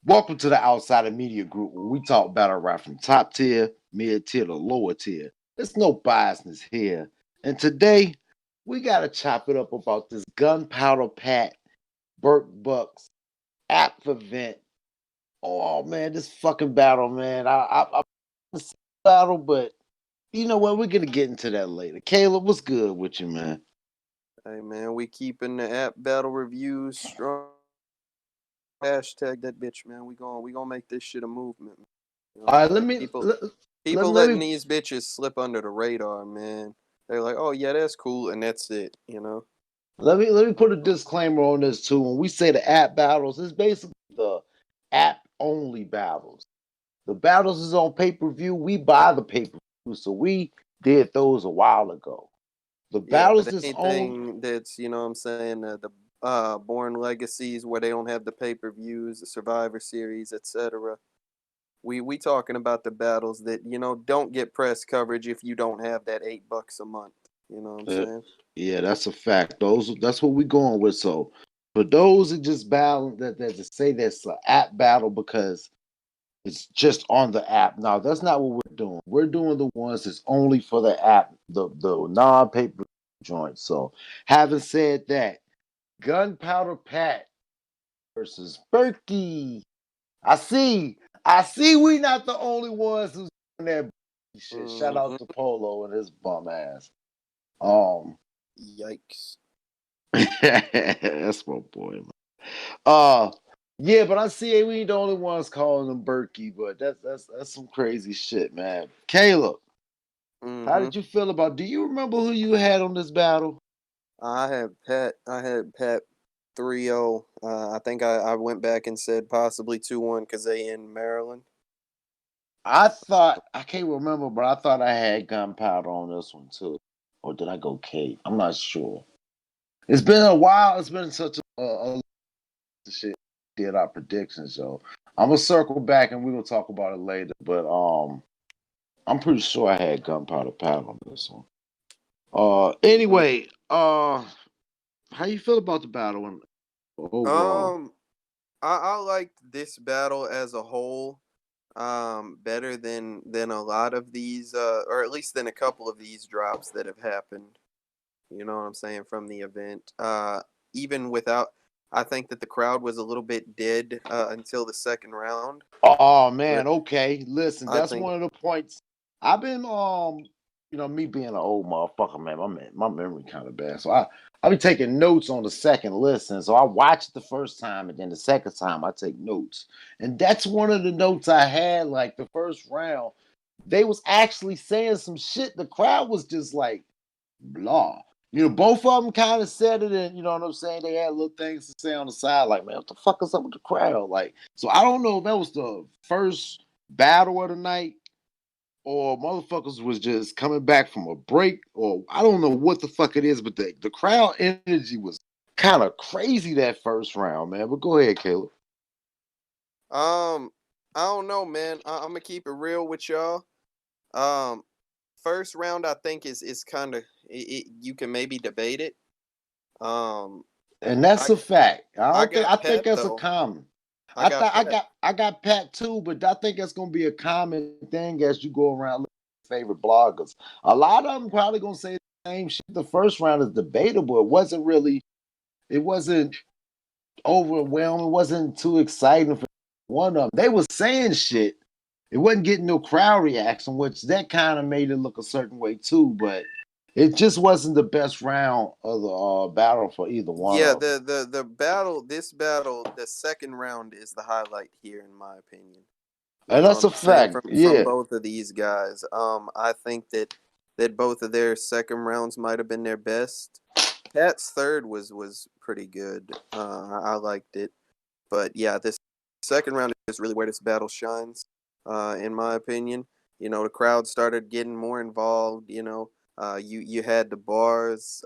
Welcome to the Outsider Media Group, where we talk battle rap from top tier, mid tier to lower tier. There's no biasness here. And today, we got to chop it up about this Gunpowder Patt, Burke Bucs, app event. Oh man, this fucking battle, man. I this battle, but you know what? We're gonna get into that later. Caleb, what's good with you, man? Hey man, we keeping the app battle reviews strong. Hashtag that bitch, man. We gonna make this shit a movement. You know All what I'm right, saying? People let people me let letting me these bitches slip under the radar, man. They're like, oh yeah, that's cool, and that's it. You know. let me put a disclaimer on this too. When we say the app battles, it's basically the app only battles. The battles is on pay per view. We buy the pay per view, so we did those a while ago. The Yeah, battles but is on. anything that's what I'm saying, the Born Legacies where they don't have the pay-per-views, the Survivor Series, etc. We talking about the battles that don't get press coverage if you don't have that $8 a month. You know what I'm Uh, saying? yeah, that's a fact. That's what we going with. So for those that just battle that just say that's an app battle because it's just on the app. Now that's not what we're doing. We're doing the ones that's only for the app, the non paper joints. So having said that, Gunpowder Pat versus Berkey. I see. I see we not the only ones who's doing that shit. Shout Hmm. out to Polo and his bum ass. Um Yikes. that's my boy, man. Uh yeah, but I see we ain't the only ones calling him Berkey, but that's some crazy shit, man. Caleb, how Hmm. did you feel about do you remember who you had on this battle? I had Pat 3-0. I think I went back and said possibly 2-1 because they in Maryland. I thought I can't remember, but I thought I had gunpowder on this one too. Or did I go Kate? I'm not sure. It's been a while. It's been such a shit. Did our predictions, so I'm gonna circle back and we're gonna talk about it later. But I'm pretty sure I had gunpowder Pat on this one. Hmm. Anyway, how you feel about the battle overall? Um, I liked this battle as a whole. Better than a lot of these, or at least than a couple of these drops that have happened. You know what I'm saying, from the event. Even without, I think that the crowd was a little bit dead until the second round. Oh But man, okay. Listen, I that's think, one of the points. I've been me being an old motherfucker, man, my memory kind of bad. So I be taking notes on the second listen. So I watch it the first time and then the second time I take notes. And that's one of the notes I had, like the first round. They was actually saying some shit. The crowd was just like blah. Both of them kind of said it, and you know what I'm saying. They had little things to say on the side, like, "Man, what the fuck is up with the crowd?" Like, so I don't know if that was the first battle of the night, or motherfuckers was just coming back from a break, or I don't know what the fuck it is, but the crowd energy was kind of crazy that first round, man. But go ahead, Caleb. um, I don't know, man. I'm gonna keep it real with y'all. Um, First round, I think is kind of you can maybe debate it. Um, And that's I a fact. I I got think Pat that's a though. common. I got Pat. I got Pat too, but I think that's gonna be a common thing as you go around looking at favorite bloggers. A lot of them probably gonna say the same shit. The first round is debatable. It wasn't overwhelming. It wasn't too exciting for one of them. They was saying shit. It wasn't getting no crowd reaction, which that kind of made it look a certain way too. But it just wasn't the best round of the battle for either one Yeah, of them. the battle, this battle, the second round is the highlight here, in my opinion. You And know that's what a I'm saying, fact. from Yeah. both of these guys. I think that both of their second rounds might have been their best. Pat's third was pretty good. I liked it, but yeah, this second round is really where this battle shines, in my opinion. The crowd started getting more involved. You had the bars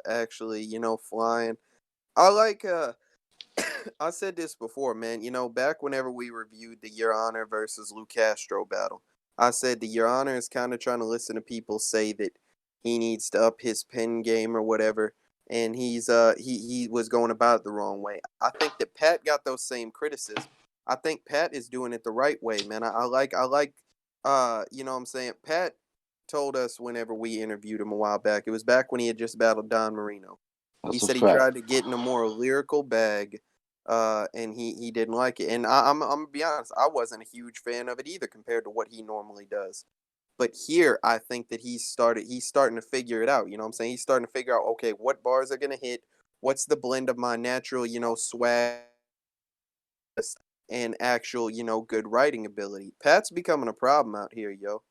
actually flying. I like I said this before, man. Back whenever we reviewed the Your Honor versus Lou Castro battle, I said the Your Honor is kind of trying to listen to people say that he needs to up his pen game or whatever, and he was going about it the wrong way. I think that Pat got those same criticisms, I think Patt is doing it the right way, man. I like you know what I'm saying? Patt told us whenever we interviewed him a while back. It was back when he had just battled Don Marino. He That's a said he fact. tried to get in a more lyrical bag, and he didn't like it. And I'm gonna be honest, I wasn't a huge fan of it either compared to what he normally does. But here, I think that he's starting to figure it out. You know what I'm saying? He's starting to figure out, okay, what bars are gonna hit, what's the blend of my natural, swag and actual, good writing ability. Pat's becoming a problem out here, yo.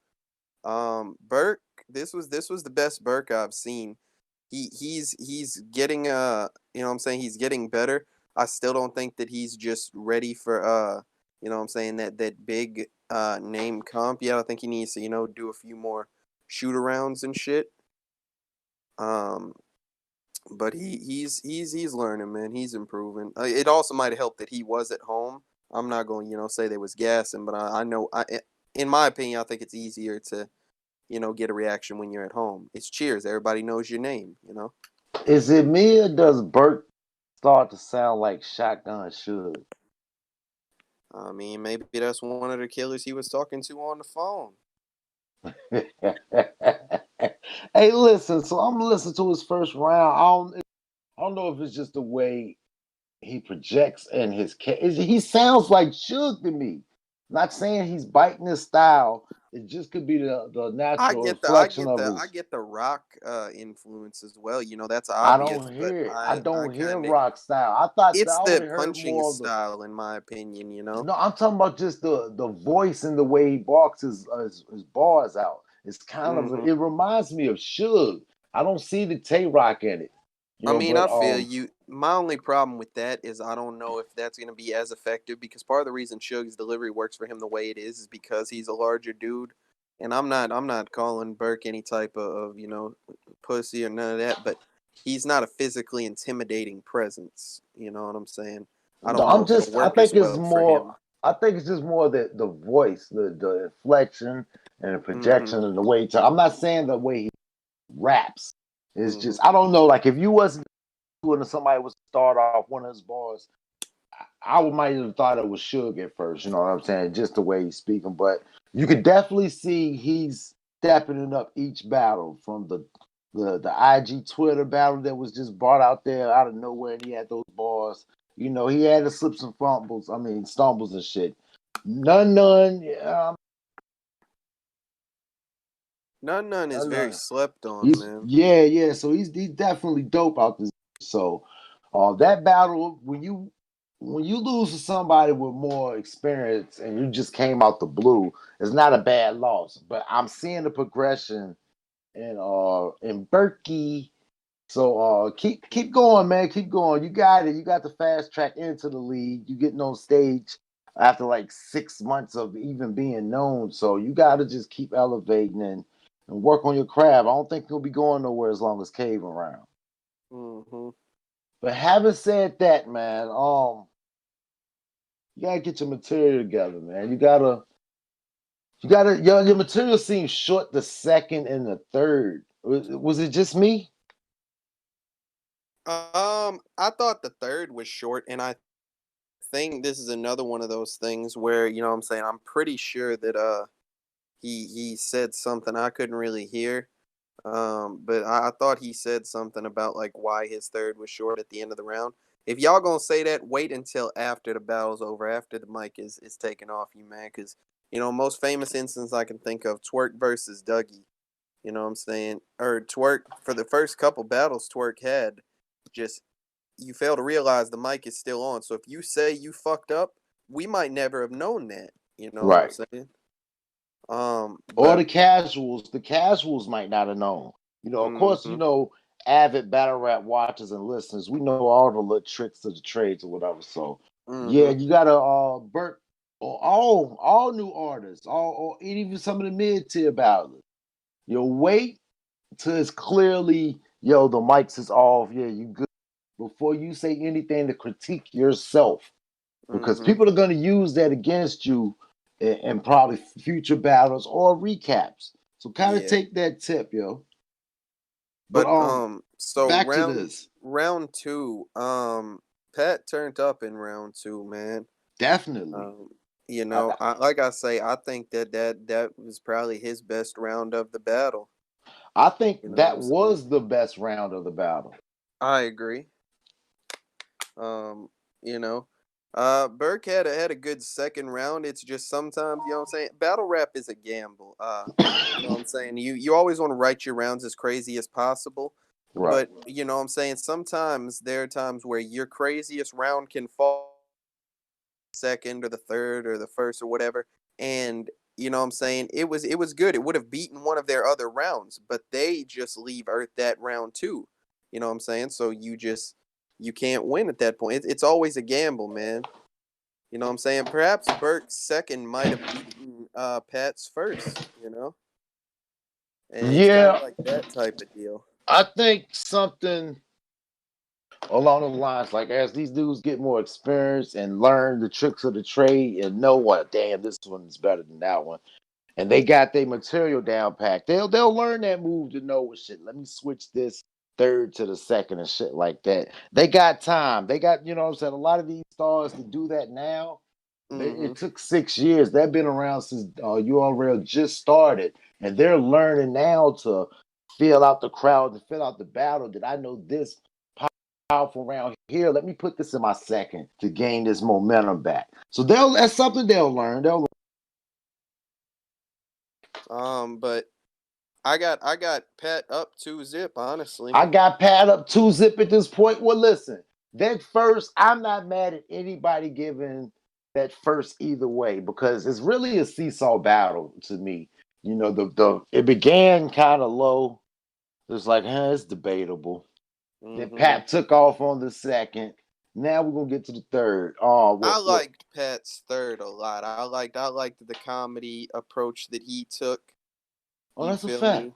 Burke, this was the best Burke I've seen. He's getting you know what I'm saying, he's getting better. I still don't think that he's just ready for you know what I'm saying, that big name comp. Yeah, I think he needs to, do a few more shoot arounds and shit. Um but he's learning, man. He's improving. It also might have helped that he was at home. I'm not going, say they was gassing, but I know in my opinion, I think it's easier to get a reaction when you're at home. It's cheers. Everybody knows your name. Is it me or does Burt start to sound like Shotgun should? I mean, maybe that's one of the killers he was talking to on the phone. Hey, listen. So I'm listening to his first round. I don't know if it's just the way he projects and he sounds like Suge to me. Not saying he's biting his style. It just could be the I natural get the I reflection get of the I his. get the rock influence as well. That's I obvious, don't but hear it. I I don't hear kind of rock style. I thought that it's I the only heard punching more of the. style in my opinion. No, I'm talking about just the voice and the way he barks his bars out. It's kind of Mhm. it reminds me of Suge. I don't see the Tay Rock in it, I mean, but I feel you. My only problem with that is I don't know if that's going to be as effective because part of the reason Suge's delivery works for him the way it is because he's a larger dude. And I'm not calling Burke any type of pussy or none of that, but he's not a physically intimidating presence. You know what I'm saying? I no, don't know I'm if it'll just I work think as it's well for more him. I think it's just more the voice, the inflection and the Mhm. projection and the way I'm not saying the way he raps. It's Mhm. just I don't know. Like if you wasn't doing somebody was start off one of his bars, I might have thought it was Suge at first, you know what I'm saying? Just the way he's speaking. But you could definitely see he's stepping it up each battle from the IG Twitter battle that was just brought out there out of nowhere and he had those bars. He had the slips and fumbles, I mean stumbles and shit. None, None is very none. slept on, man. Yeah. So he's definitely dope out this. So that battle when you lose to somebody with more experience and you just came out the blue, it's not a bad loss. But I'm seeing the progression in Berkey. So keep going, man. Keep going. You got it. You got the fast track into the league. You getting on stage after like 6 months of even being known. So you got to just keep elevating and work on your craft. I don't think you'll be going nowhere as long as Cave around. Mhm. But having said that, man, you gotta get your material together, man. Your material seems short the second and the third. Was it just me? I thought the third was short, and I think this is another one of those things where what I'm saying, I'm pretty sure that he said something I couldn't really hear. But I thought he said something about like why his third was short at the end of the round. If y'all gonna say that, wait until after the battle's over, after the mic is taken off you, man. Because most famous instance I can think of, Twerk versus Dougie. You know what I'm saying? Or Twerk for the first couple battles Twerk had, just you fail to realize the mic is still on. So if you say you fucked up, we might never have known that. You know what I'm Right. saying? Or But the casuals might not have known. Of course, mm-hmm, avid battle rap watchers and listeners, we know all the little tricks of the trades or whatever. So yeah, mm-hmm, you gotta Burt all new artists, all even some of the mid tier battlers. Wait till it's clearly the mics is off. Yeah, you good before you say anything to critique yourself because mm-hmm. people are going to use that against you in probably future battles or recaps. So kind of Yeah. take that tip, yo. But But so back to round this. round two, Pat turned up in round two, man. Definitely. You I, know, like I say, I think that was probably his best round of the battle. I think You know what that I'm saying? was the best round of the battle. I agree. Um, you know, Burke had a good second round. It's just sometimes, you know what I'm saying? Battle rap is a gamble. You know what I'm saying? You always want to write your rounds as crazy as possible. Right. But you know what I'm saying? Sometimes there are times where your craziest round can fall second or the third or the first or whatever. And you know what I'm saying? It was good. It would have beaten one of their other rounds, but they just leave Earth that round too. You know what I'm saying? So you can't win at that point. It's always a gamble, man. You know what I'm saying? Perhaps Burke's second might have beaten Pat's first, you know? And it's kind of Yeah, like that type of deal. I think something along the lines like as these dudes get more experience and learn the tricks of the trade and know what, damn, this one's better than that one, and they got their material down packed. They'll learn that move to know what shit. Let me switch this third to the second and shit like that. They got time. They got, you know what I'm saying. A lot of these stars to do that now. Mm-hmm. It took 6 years. They've been around since URL just started, and they're learning now to feel out the crowd and fill out the battle. That I know this powerful round here. Let me put this in my second to gain this momentum back. So that's something they'll learn. But I got Pat up 2-0, honestly. I got Pat up 2-0 at this point. Well, listen, that first, I'm not mad at anybody giving that first either way because it's really a seesaw battle to me. You know, the it began kind of low. It's like, it's debatable. Then Mm-hmm. Pat took off on the second. Now we're gonna get to the third. Oh, I what? liked Pat's third a lot. I liked the comedy approach that he took. Oh, You that's a feel fact. me?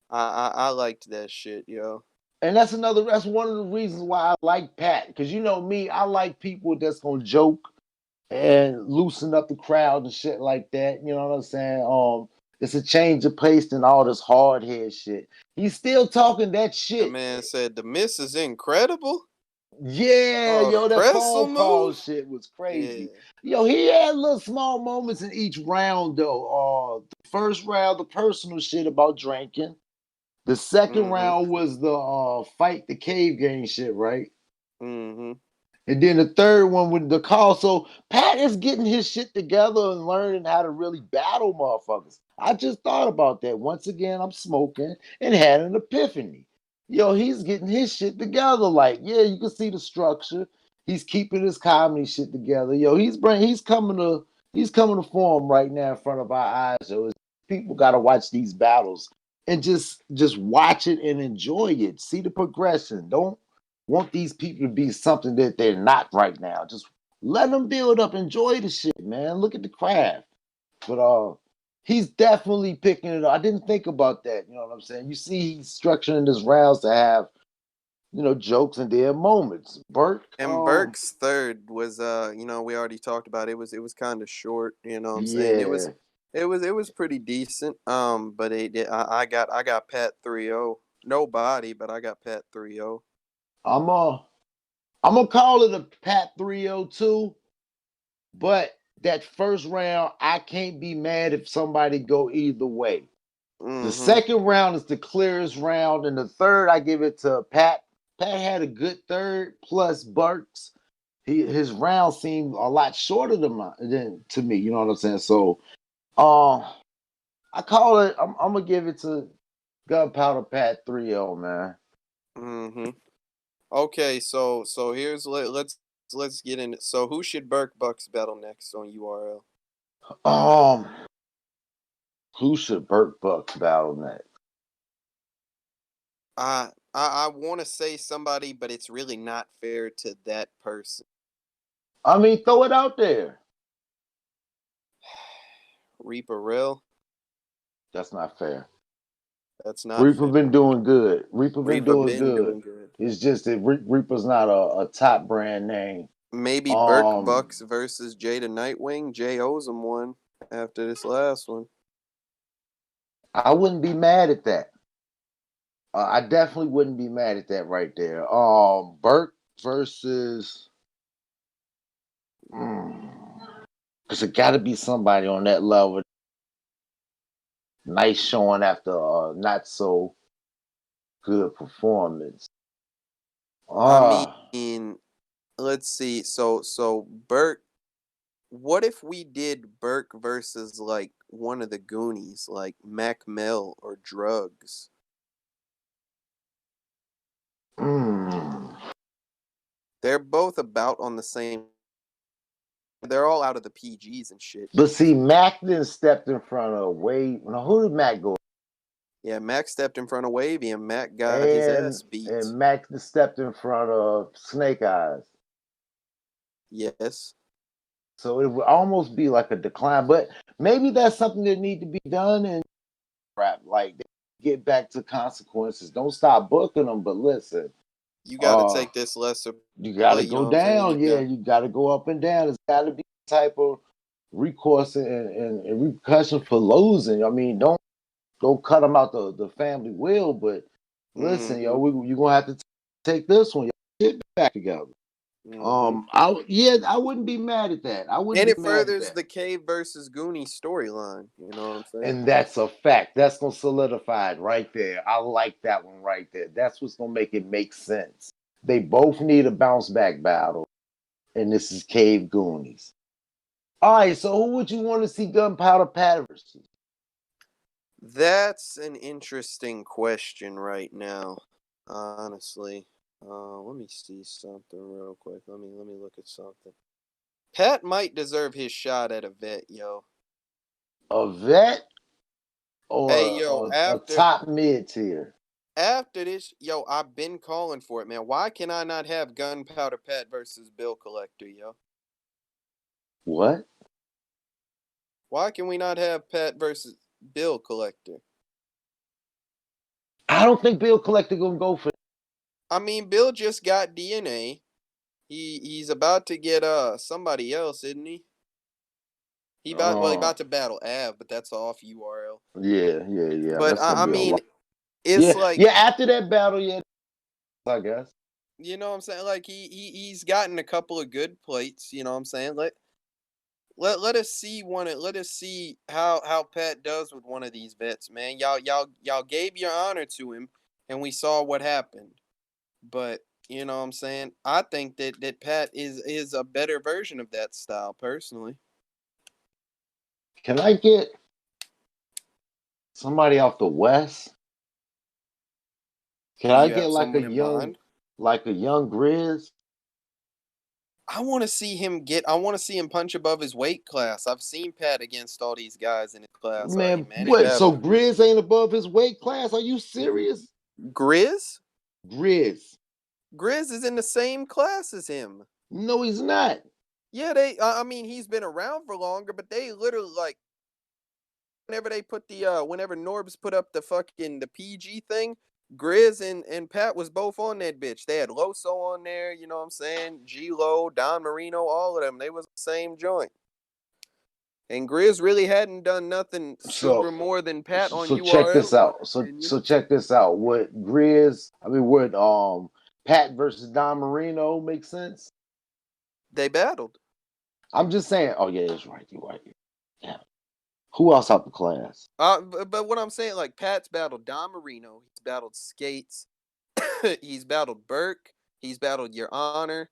I liked that shit, yo. And that's one of the reasons why I like Pat. Because you know me, I like people that's gonna joke and loosen up the crowd and shit like that. You know what I'm saying? It's a change of pace than all this hard head shit. He's still talking that That shit. man said the miss is incredible. Yeah, Oh, the yo, that pretzel phone call move. shit was Yeah. crazy. Yo, he had little small moments in each round though. The first round, the personal shit about drinking. The second Mm-hmm. round was the fight the cave game shit, right? Mm-hmm. And then the third one with the call. So Pat is getting his shit together and learning how to really battle motherfuckers. I just thought about that. Once again, I'm smoking and had an epiphany. Yo, he's getting his shit together. Like, yeah, you can see the structure. He's keeping his comedy shit together. Yo, he's coming to form right now in front of our eyes. So people gotta watch these battles and just watch it and enjoy it. See the progression. Don't want these people to be something that they're not right now. Just let them build up, enjoy the shit, man. Look at the craft. But he's definitely picking it up. I didn't think about that. You know what I'm saying? You see, he's structuring his rounds to have jokes and their moments. Burke, And Burke's third was we already talked about it. It was kind of short, you know what I'm saying? It was yeah, it was pretty decent. But I got Pat 3-0. Nobody, but I got Pat 3-0. I'm uh I'm gonna call it a Pat 302. But that first round, I can't be mad if somebody go either way. The Mhm. second round is the clearest round, and the third I give it to Pat. Pat had a good third plus Burks. His round seemed a lot shorter than to me. You know what I'm saying? So, uh, I call it. I'm gonna give it to Gunpowder Pat 3-0, man. Mhm. Okay, so let's get in it. So who should Burke Bucks battle next on URL? Um, who should Burke Bucks battle next? I want to say somebody, but it's really not fair to that person. I mean, throw it out there. Reaper Real. That's not fair. That's not Reaper fair. been doing good. Reaper been Reaper doing been good. doing good. It's just that Reaper's not a top brand name. Maybe Burke Um, Bucks versus Jada Nightwing. Jay owes him one after this last one. I wouldn't be mad at that. I definitely wouldn't be mad at that right there. Burke versus Because it got to be somebody on that level. Nice showing after a not so good performance. I Ah, mean, let's see. So Burke. What if we did Burke versus like one of the Goonies, like Mac Mel or Drugs? mm. They're both about on the same. They're all out of the PGs and shit. But see, Mac then stepped in front of Wade. Now, who did Mac go? Yeah, Mac stepped in front of Wavy and Mac got his And ass beat. and Mac then stepped in front of Snake Eyes. Yes. So it would almost be like a decline. But maybe that's something that need to be done and rap. Like get back to consequences. Don't stop booking them. But listen, You got to uh, take this lesser you got to play, you know go what I'm saying? down. Yeah, you got to go up and down. There's got to be type of recourse and repercussion for losing. I mean, don't cut them out the family will, but listen, Mm-hmm. you're gonna have to take this one. Y'all get back together. Mm-hmm. I wouldn't be mad at that. I wouldn't And be it mad at furthers that. the Cave versus Goonie storyline. You know what I'm saying? And that's a fact. That's gonna solidify it right there. I like that one right there. That's what's gonna make it make sense. They both need a bounce back battle, and this is Cave Goonies. All right, so who would you want to see Gunpowder Pat versus? That's an interesting question right now. Honestly. Let me see something real quick. Let me look at something. Pat might deserve his shot at a vet, yo. A vet Hey, or yo, a top mid tier? after this, yo, I've been calling for it, man. Why can I not have Gunpowder Pat versus Bill Collector, yo? What? Why can we not have Pat versus Bill Collector? I don't think Bill Collector gonna go for. I mean, Bill just got DNA. He's about to get somebody else, isn't he? He Uh, about to battle Av, but that's off URL. yeah. But That's gonna I be a mean, lot. it's Yeah, like yeah. After that battle, yeah, I guess. you know what I'm saying. Like he's gotten a couple of good plates. You know what I'm saying. Let us see one. Let us see how Pat does with one of these vets, man. Y'all gave your honor to him, and we saw what happened. But you know what I'm saying. I think that Pat is a better version of that style, personally. Can I get somebody off the West? Can Do I you get have someone in mind? like a young Grizz? I want to see him get. I want to see him punch above his weight class. I've seen Pat against all these guys in his class already, Man, man. They what? So battled Grizz ain't above his weight class? Are you serious? Grizz. Grizz? Grizz is in the same class as him. No, he's not. Yeah, they. I mean, he's been around for longer, but they literally like whenever they put the whenever Norbs put up the PG thing, Grizz and Pat was both on that bitch. They had Loso on there, you know what I'm saying? G Lo, Don Marino, all of them. They was the same joint. And Grizz really hadn't done nothing So super more than Pat on so check URL, this in my out. opinion. So check this out. Would Pat versus Don Marino make sense? They battled. I'm just saying. Oh yeah, it's right. You're right. Yeah. Who else out the class? But what I'm saying, like Pat's battled Don Marino, he's battled Skates, he's battled Burke, he's battled Your Honor.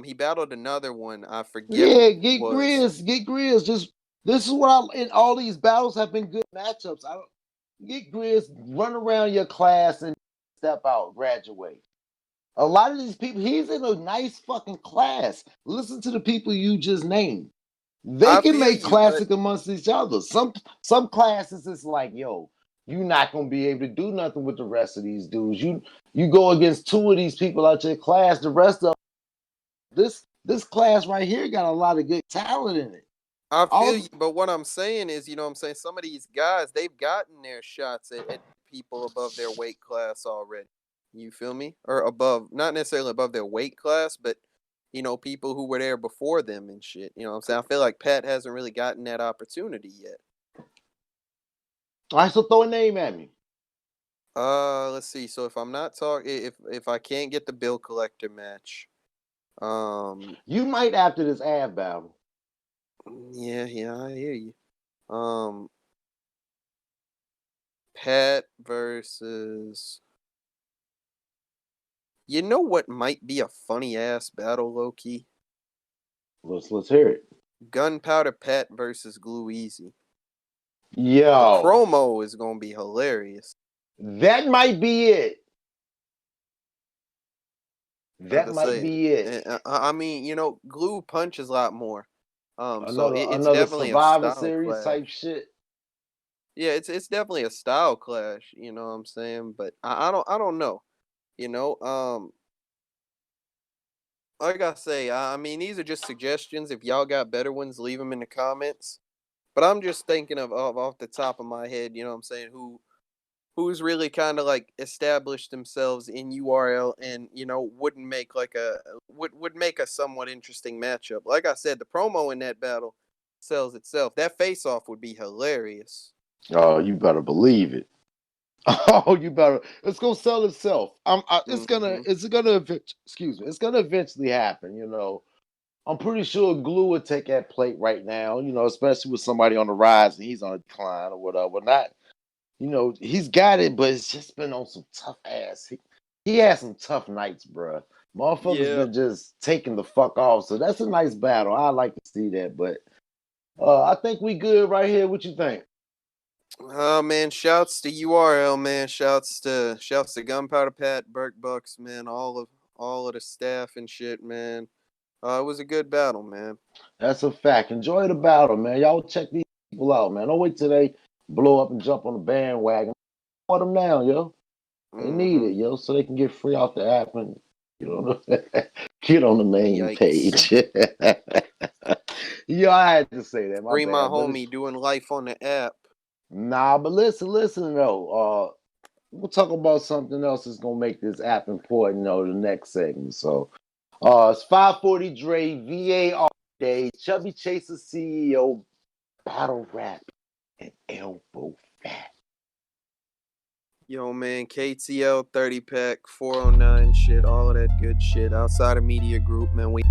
He battled another one. I forget what Yeah, it was. Get Grizz. Just this is what I in all these battles have been good matchups. I don't get Grizz, run around your class and step out, graduate. A lot of these people, he's in a nice fucking class. Listen to the people you just named. They I can feel make you, but classic amongst each other. Some classes it's like, yo, you're not gonna be able to do nothing with the rest of these dudes. You go against two of these people out your class, the rest of this class right here got a lot of good talent in it. I feel All you. But what I'm saying is, you know what I'm saying? Some of these guys, they've gotten their shots at people above their weight class already. You feel me? Or above, not necessarily above their weight class, but people who were there before them and shit. You know what I'm saying? I feel like Pat hasn't really gotten that opportunity yet. right, so throw a name at me. Let's see. So if I'm not talking, if I can't get the bill collector match, You might after this ab battle. Yeah, I hear you. Pat versus. You know what might be a funny ass battle, low key? Let's hear it. Gunpowder Pat versus Glue Easy. The Yo, promo is gonna be hilarious. that might be it. Like That I might say, be it. I mean, Glue punches a lot more. So it's Another definitely a Survivor style Series clash. type shit. Yeah, it's definitely a style clash. You know what I'm saying? But I don't know. You know, like I say, I mean, these are just suggestions. If y'all got better ones, leave them in the comments. But I'm just thinking of off the top of my head. You know what I'm saying? Who's really kind of like established themselves in URL and wouldn't make like would make a somewhat interesting matchup. Like I said, the promo in that battle sells itself. That face off would be hilarious. Oh, you better believe it. Oh, you better. It's gonna sell itself. Hmm. Excuse me. It's gonna eventually happen. I'm pretty sure Glue would take that plate right now. Especially with somebody on the rise and he's on a decline or whatever. Not. He's got it, but it's just been on some tough ass. He had some tough nights, bruh. Motherfuckers Yeah. been just taking the fuck off. So that's a nice battle. I like to see that, but I think we good right here. What you think? Oh man, shouts to URL, man. Shouts to Gunpowder Pat, Burke Bucs, man. All of the staff and shit, man. It was a good battle, man. That's a fact. Enjoy the battle, man. Y'all check these people out, man. Don't wait till they blow up and jump on the bandwagon. Support them now, yo. They need Hmm. it, yo, so they can get free off the app and get on the main Yikes. page. Yo, I had to say that. My Free my bad, but it's homie doing life on the app. nah. But listen though. We'll talk about something else that's gonna make this app important. The next segment. So, it's 540 Dre VAR Day. Chubby Chaser CEO Battle Rap and Elbow Fat. Yo, man, KTL 30 pack, 409 shit, all of that good shit. Outside of Media Group, man, we